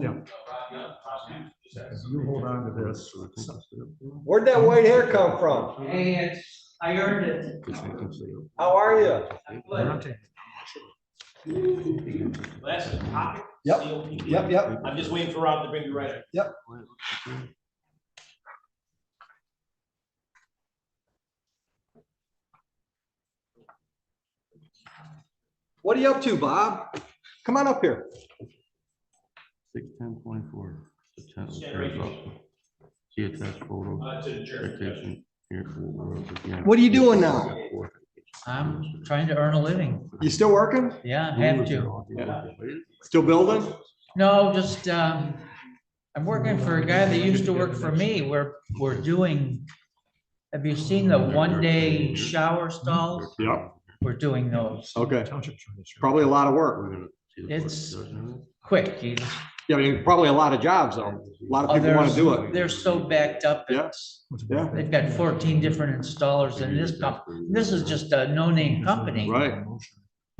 Yeah. You hold on to this. Where'd that white hair come from? Hey, I earned it. How are you? That's the topic. Yep. COPD. Yep. I'm just waiting for Rob to bring you right. Yep. What are you up to, Bob? Come on up here. 610.4. See attached photo. What are you doing now? I'm trying to earn a living. You still working? Yeah, I have to. Yeah. Still building? No, just, I'm working for a guy that used to work for me. We're doing, have you seen the 1-day shower stalls? Yep. We're doing those. Okay. Probably a lot of work. It's quick. Yeah, I mean, probably a lot of jobs though. A lot of people want to do it. They're so backed up. Yes. Yeah. They've got 14 different installers in this company. This is just a no-name company. Right.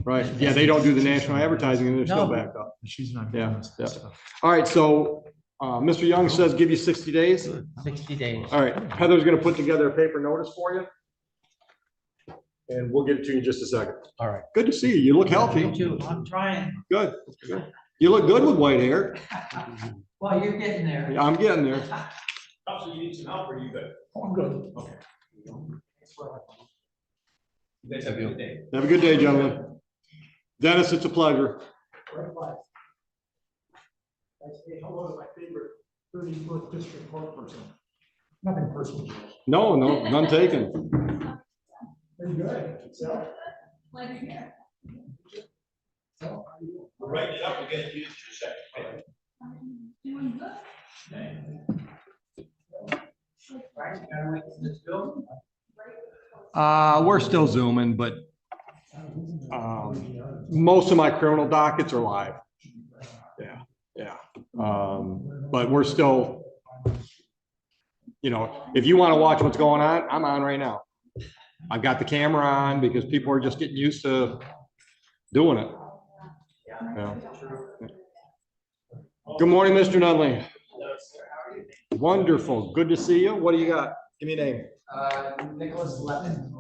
Right. Yeah, they don't do the national advertising and they're still No. backed up. She's not. Yeah. Yeah. All right. So Mr. Young says give you 60 days. 60 days. All right. Heather's going to put together a paper notice for you. And we'll get it to you in just a second. All right. Good to see you. You look healthy. You too. I'm trying. Good. You look good with white hair. Well, you're getting there. Yeah, I'm getting there. Also, you need some help or are you good? I'm good. Okay. You guys have a good day. Have a good day, gentlemen. Dennis, it's a pleasure. I say hello to my favorite 34th district court person. Nothing personal. No, none taken. Very good. So. We're writing it up. We'll get it to you in 2 seconds. We're still zooming, but most of my criminal dockets are live. Yeah. But we're still, if you want to watch what's going on, I'm on right now. I've got the camera on because people are just getting used to doing it. Yeah. Good morning, Mr. Nunley. Wonderful. Good to see you. What do you got? Give me a name. Nicholas Levin.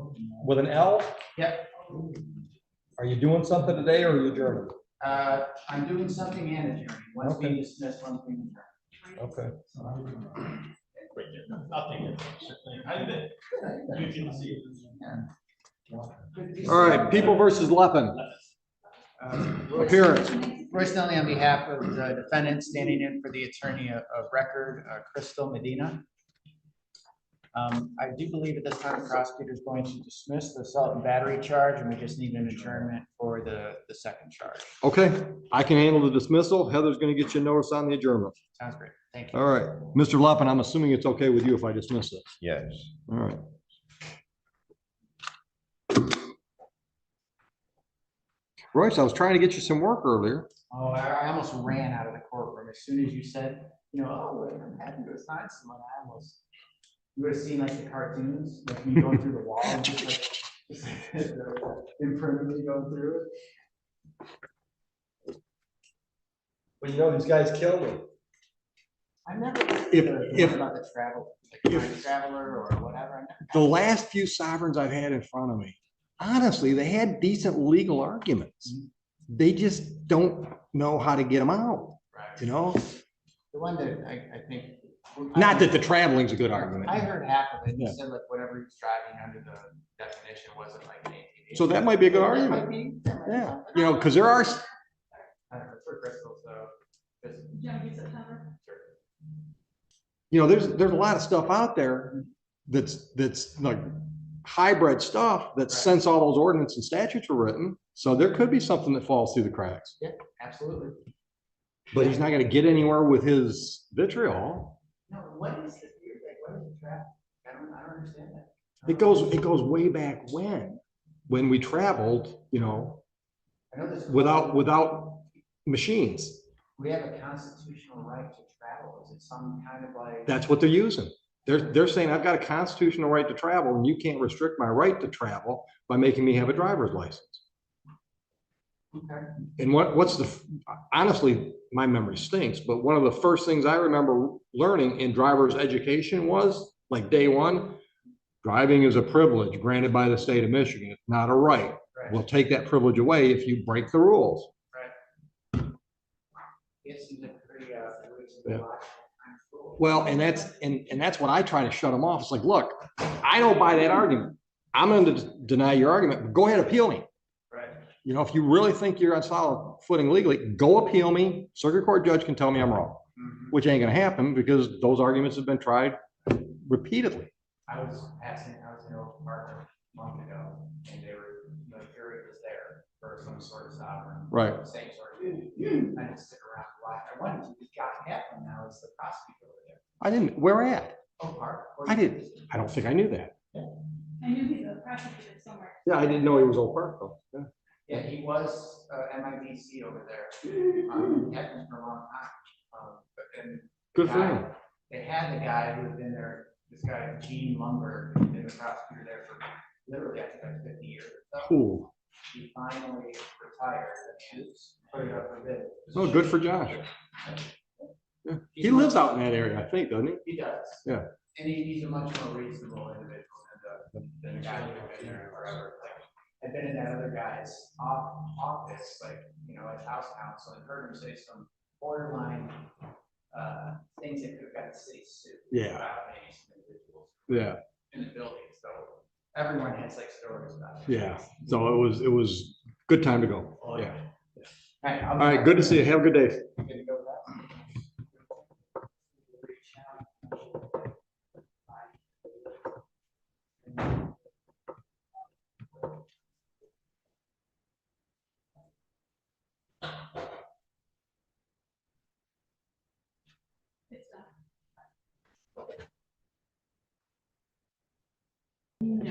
With an L? Yep. Are you doing something today or are you adjourning? I'm doing something and adjourning. One's being dismissed, one's being adjourned. Okay. Right there. Nothing. How you been? You can see it. All right, People versus Leppin. Appearance. Royce Stanley on behalf of the defendant, standing in for the attorney of record, Crystal Medina. I do believe at this time the prosecutor is going to dismiss the assault and battery charge, and we just need an adjournment for the second charge. Okay, I can handle the dismissal. Heather's going to get you a notice on the adjournment. Sounds great. Thank you. All right, Mr. Leppin, I'm assuming it's okay with you if I dismiss this. Yes. All right. Royce, I was trying to get you some work earlier. Oh, I almost ran out of the courtroom as soon as you said, oh, I'm happy to assign someone. You would have seen like the cartoons, like me going through the wall, and just like impermanently going through it. Well, these guys killed me. I've never If about the traveler or whatever. The last few sovereigns I've had in front of me, honestly, they had decent legal arguments. They just don't know how to get them out, The one that I think. Not that the traveling's a good argument. I heard half of it. He Yeah. said like whatever he was driving under the definition wasn't like an ATV. So that might be a good That argument. might be. Yeah, because there are. I don't know, it's for Crystal, so. September. You know, there's a lot of stuff out there that's like hybrid stuff that since all those ordinances and statutes were written, so there could be something that falls through the cracks. Yeah, absolutely. But he's not gonna get anywhere with his vitriol. No, what is the, like, what is the trap? I don't understand that. It goes way back when we traveled, you know, I know this. without machines. We have a constitutional right to travel. Is it some kind of like? That's what they're using. They're saying I've got a constitutional right to travel and you can't restrict my right to travel by making me have a driver's license. Okay. And honestly, my memory stinks, but one of the first things I remember learning in driver's education was like day one, driving is a privilege granted by the state of Michigan. It's not a right. We'll take that privilege away if you break the rules. Right. Yes, you look pretty, Yeah. Well, and that's what I try to shut them off. It's like, look, I don't buy that argument. I'm going to deny your argument, but go ahead, appeal me. Right. You know, if you really think you're on solid footing legally, go appeal me. Circuit court judge can tell me I'm wrong, which ain't going to happen because those arguments have been tried repeatedly. I was in Oak Park a month ago, and they were, the jury was there for some sort of sovereign. Right. Same sort of thing. I didn't stick around to watch. I wanted to, because Josh Kaplan now is the prosecutor over there. I didn't. Where at? Oak Park. I didn't. I don't think I knew that. I knew he's a prosecutor somewhere. Yeah, I didn't know he was Oak Park though. Yeah. Yeah, he was MIDC over there. He had been for a long time. But then. Good for him. They had the guy who had been there, this guy, Gene Lumber, been the prosecutor there for literally, I think, like 50 years. Cool. He finally retired and put it up for bid. Oh, good for Josh. Yeah. He lives out in that area, I think, doesn't he? He does. Yeah. And he's a much more reasonable individual than the guy who's been there forever. Like, I've been in that other guy's office, like, as house counsel, and heard him say some borderline things that could have got the city sued. Yeah. About maybe some individuals. Yeah. In the building, so everyone has like stories about it. Yeah. So it was good time to go. Oh, Yeah. All All right. Good to see you. Have a good day.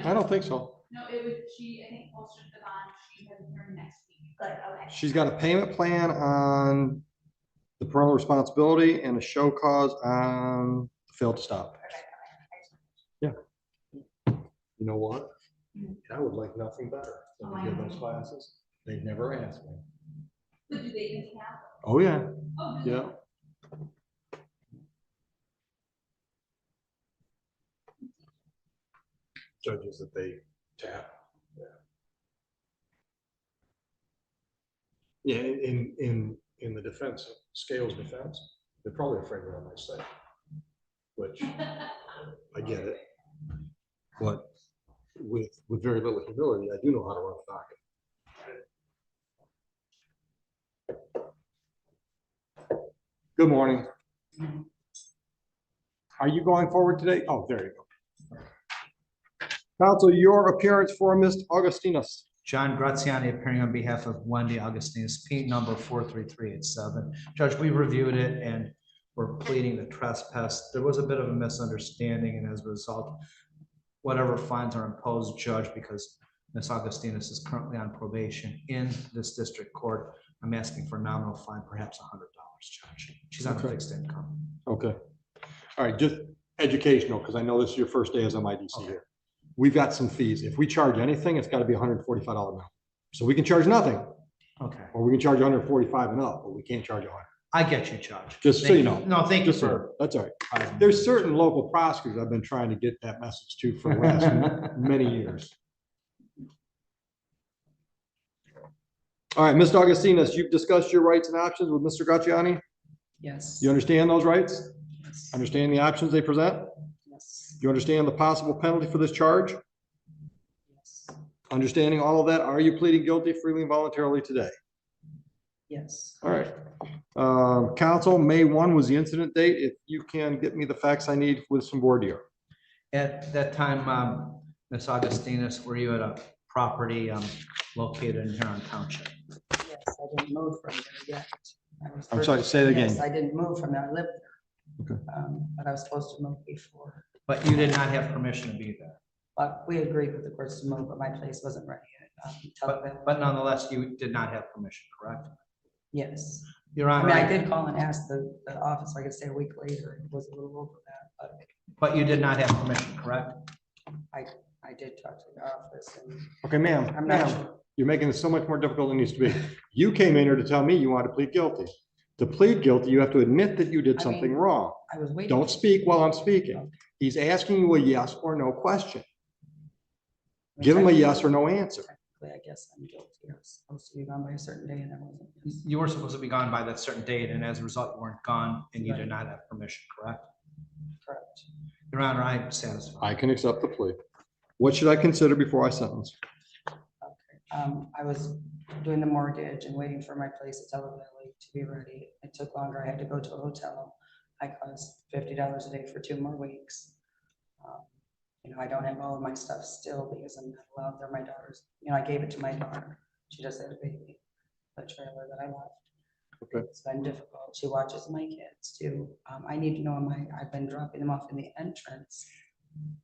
I don't think so. No, it would, I think posted the bond, she has her next week. Good, okay. She's got a payment plan on the parental responsibility and a show cause on fail to stop. Yeah. You know what? I would like nothing better than to give those classes. They've never asked me. So do they even have? Oh, yeah. Oh, do they? Yeah. Judges that they tap. Yeah, in the defense, Scales defense, they're probably afraid of what I might say, which I get it. But with very little humility, I do know how to run a docket. Good morning. Are you going forward today? Oh, there you go. Counsel, your appearance for Ms. Augustinus. John Graziani appearing on behalf of Wendy Augustinus, P number 43387. Judge, we reviewed it and we're pleading the trespass. There was a bit of a misunderstanding, and as a result, whatever fines are imposed, Judge, because Ms. Augustinus is currently on probation in this district court, I'm asking for a nominal fine, perhaps $100, Judge. She's on a fixed income. Okay. All right, just educational, because I know this is your first day as MIDC here. We've got some fees. If we charge anything, it's got to be $145 now. So we can charge nothing. Okay. Or we can charge 145 and up, but we can't charge 100. I get you, Judge. Just so Thank you know. No, thank you, Just so sir. that's all right. There's certain local prosecutors I've been trying to get that message to for the last many years. All right, Ms. Augustinus, you've discussed your rights and options with Mr. Graziani? Yes. You understand those rights? Yes. Understand the options they present? Yes. You understand the possible penalty for this charge? Yes. Understanding all of that, are you pleading guilty freely and voluntarily today? Yes. All right. Council, May 1 was the incident date. If you can get me the facts I need with some board here. At that time, Ms. Augustinus, were you at a property located in Huron Township? Yes, I didn't move from there yet. I'm sorry, say it again. Yes, I didn't move from there. I lived there. Okay. But I was supposed to move before. But you did not have permission to be there. But we agreed with the courts to move, but my place wasn't ready yet. But nonetheless, you did not have permission, correct? Yes. Your I Honor. mean, I did call and ask the office, if I could stay a week later. It was a little over that, But you did not have permission, correct? I did talk to the office and. Okay, ma'am, I'm not ma'am, sure. you're making this so much more difficult than it needs to be. You came in here to tell me you want to plead guilty. To plead guilty, you have to admit that you did something wrong. I was waiting. Don't speak while I'm speaking. He's asking you a yes or no question. Give him a yes or no answer. I guess I'm guilty. I was supposed to be gone by a certain day and I wasn't. You were supposed to be gone by that certain date, and as a result, you weren't gone, and you did not have permission, correct? Correct. Your Honor, I am satisfied. I can accept the plea. What should I consider before I sentence? I was doing the mortgage and waiting for my place at Televalley to be ready. It took longer. I had to go to a hotel. I cost $50 a day for 2 more weeks. You know, I don't have all of my stuff still because I'm not allowed. They're my daughter's. You know, I gave it to my daughter. She just had a baby, the trailer that I left. Okay. It's been difficult. She watches my kids too. I need to know I've been dropping them off in the entrance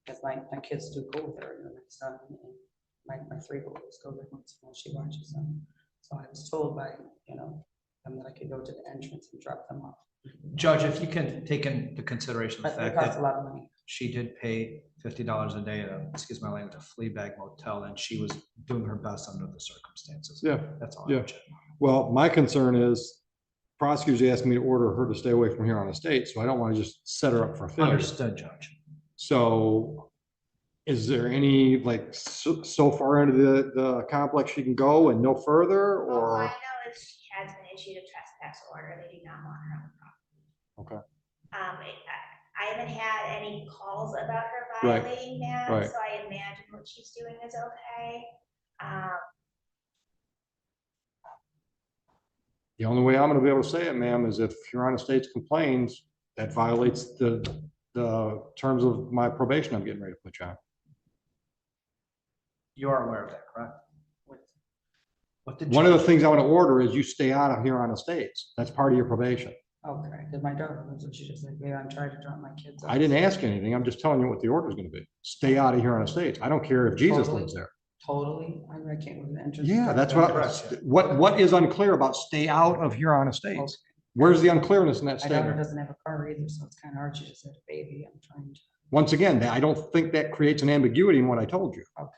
because my kids do go there. You know, my son and my 3 boys go there once in a while. She watches them. So I was told by, you know, them that I could go to the entrance and drop them off. Judge, if you can take into consideration the But it fact costs a that lot of money. she did pay $50 a day at a, excuse my language, a flea bag motel, and she was doing her best under the circumstances. Yeah. That's all. Yeah. Well, my concern is prosecutors asking me to order her to stay away from here on the state, so I don't want to just set her up for failure. Understood, Judge. So is there any, like, so far into the complex she can go and no further, All or? I know is she has been issued a trespass order. They do not want her on the property. Okay. I haven't had any calls about her Right, violating that, right. so I imagine what she's doing is okay. The only way I'm gonna be able to say it, ma'am, is if Huron Estates complains, that violates the terms of my probation I'm getting ready to put you on. You are aware of that, correct? What did One of the Judge- things I want to order is you stay out of Huron Estates. That's part of your probation. Okay, because my daughter lives and she just like, maybe I'm trying to drop my kids off. I didn't ask anything. I'm just telling you what the order is going to be. Stay out of Huron Estates. I don't care if Jesus Totally. lives there. Totally. I can't with the entrance. Yeah, that's what is unclear about stay out of Huron Estates. Where's the unclearness in that My daughter statement? doesn't have a car either, so it's kind of hard. She just had a baby. I'm trying to. Once again, I don't think that creates an ambiguity in what I told you. Okay.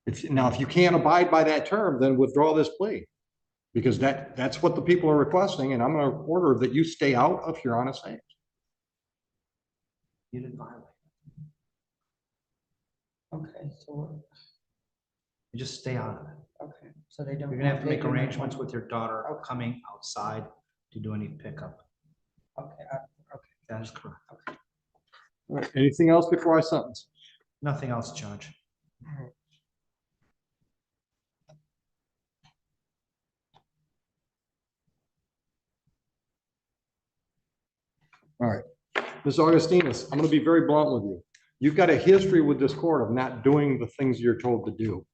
If you can't abide by that term, then withdraw this plea. Because that's what the people are requesting, and I'm going to order that you stay out of Huron Estates. You didn't violate. Okay, so, You just stay out of it. okay, so they don't. You're gonna have to make they do not arrangements want- with your daughter coming outside to do any pickup. Okay, okay. That is correct. All right, anything else before I sentence? Nothing else, Judge. All right, Ms. Augustinus, I'm going to be very blunt with you. You've got a history with this court of not doing the things you're told to do.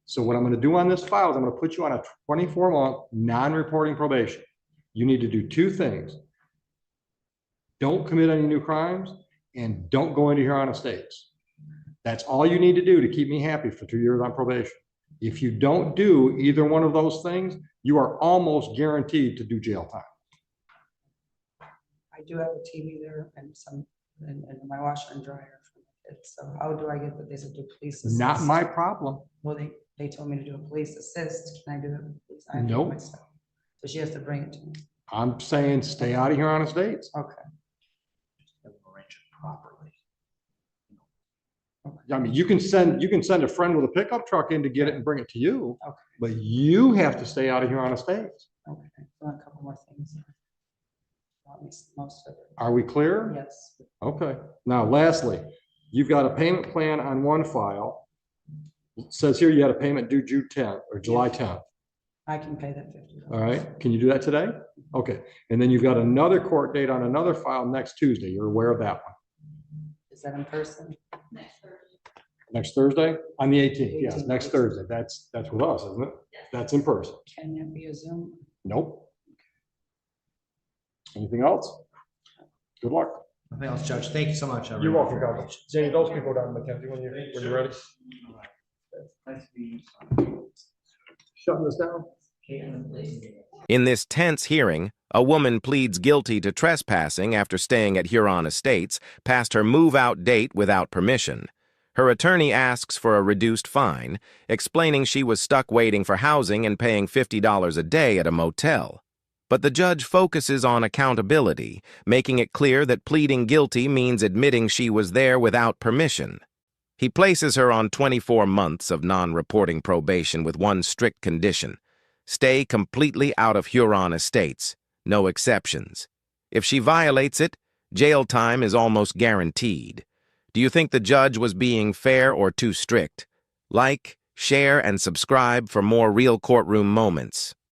So what I'm going to do on this file is I'm going to put you on a 24-month non-reporting probation. You need to do 2 things. Don't commit any new crimes and don't go into Huron Estates. That's all you need to do to keep me happy for 2 years on probation. If you don't do either one of those things, you are almost guaranteed to do jail time. I do have a TV there and and my washer and dryer for the kids. So how do I get that? They said do police assist. Not my problem. Well, they told me to do a police assist. Can I do that? Please? I have to do it Nope. myself. So she has to bring it to me. I'm saying stay out of Huron Estates. Okay. Arrange it properly. I mean, you can send a friend with a pickup truck in to get it and bring it to you, Okay. but you have to stay out of Huron Estates. Okay. So a couple more things. Most of it. Are we clear? Yes. Okay. Now, lastly, you've got a payment plan on one file. It says here you had a payment due June 10th or July 10th. I can pay that $50. All right, can you do that today? Okay, and then you've got another court date on another file next Tuesday. You're aware of that one? Is that in person? Next Thursday? On the 18th, yes, next Thursday. That's with us, isn't it? That's in person. Can that be a Zoom? Nope. Anything else? Good luck. Nothing else, Judge. Thank you so much. You're welcome, Counsel. Jamie, those people down, Mackenzie, when you're ready. Shutting this down. In this tense hearing, a woman pleads guilty to trespassing after staying at Huron Estates past her move-out date without permission. Her attorney asks for a reduced fine, explaining she was stuck waiting for housing and paying $50 a day at a motel. But the judge focuses on accountability, making it clear that pleading guilty means admitting she was there without permission. He places her on 24 months of non-reporting probation with one strict condition: stay completely out of Huron Estates, no exceptions. If she violates it, jail time is almost guaranteed. Do you think the judge was being fair or too strict? Like, share, and subscribe for more real courtroom moments.